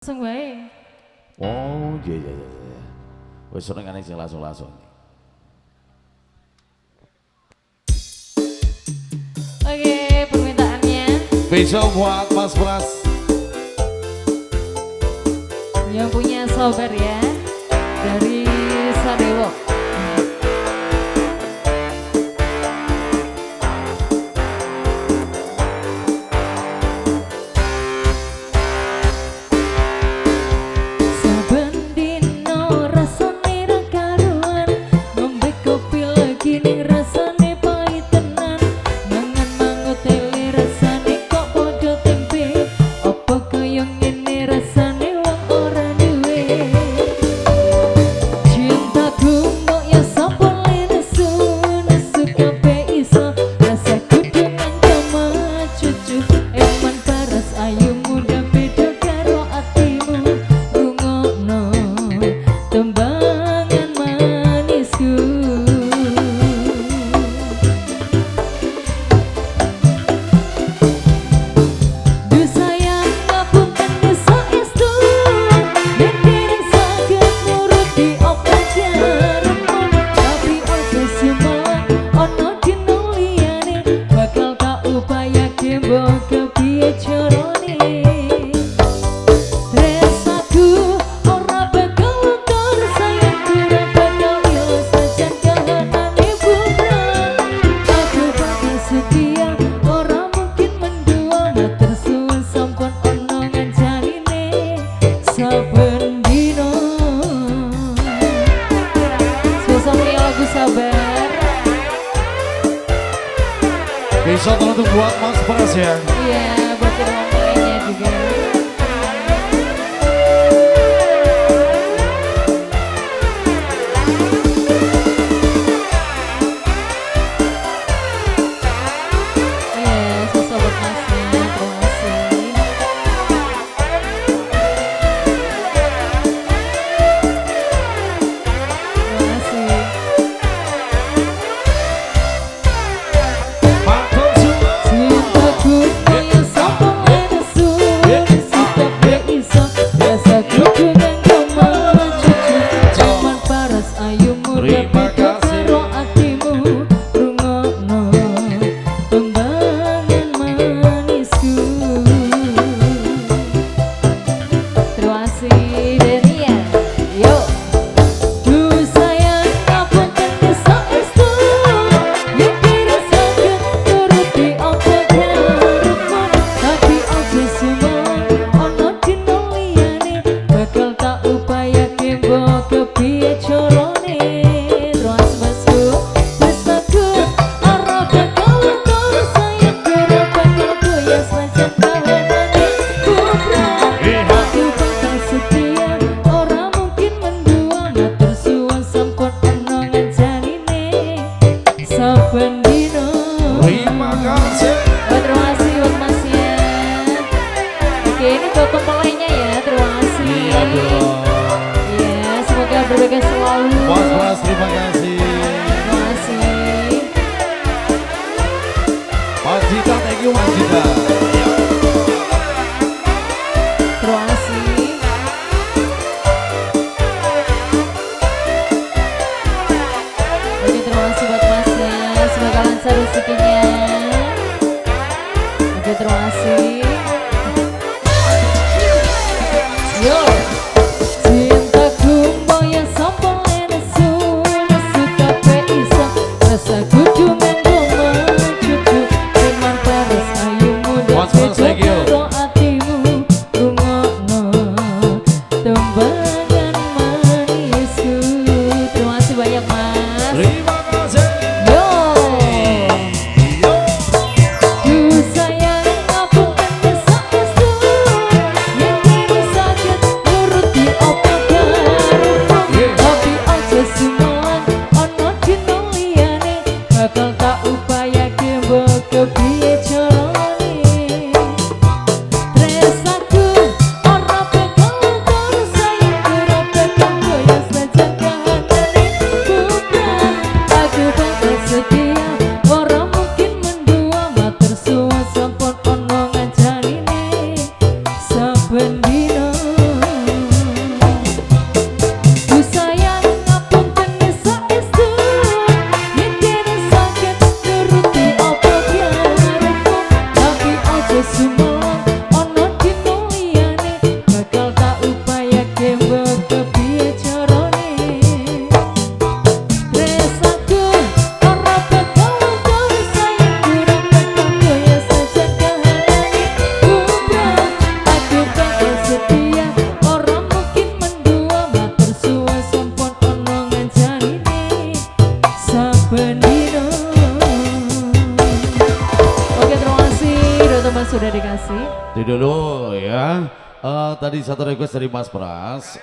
Langsung baik. Oh iya. Wes seneng sing langsung. Oke, permintaannya Besok buat Mas Pras. yang punya sober ya dari Sadewo. Besok untuk buat Mas Pras ya. Iya, buat yang lainnya juga. Terima kasih. Terima kasih buat Masnya. Oke, ini buat pempelainya ya. Terima kasih. Iya dong. Iya, semoga berbahagia selalu. Mas Pras, terima kasih. Terima kasih. Mas Dita, thank you Mas Dita. Terima kasih. Oke, terima kasih buat Masnya. Semoga lancar rezekinya. Oke, terima kasih. Yo. Cintaku moyo sapa lenesu, nesu kabeh iso, rasa kudu mengko cucu, teman paris ayu muda beda karo atimu, rungokno tembangan manisku. Terima kasih banyak Mas. Terima kasih. Yo. Du sayang ngapunten desa estu, yen kene saged wis sumelong ono dino liyane bakal tak upayake mbok kepiye carane resaku ora bakal luntur sayang kurang bakal goya saja kehalani kubra aku bakal setia ora mungkin mendua matur suwun sampun ono nganjarine saben dino. Oke, terima kasih teman sudah dikasih. Itu dulu ya. Tadi satu request dari Mas Pras.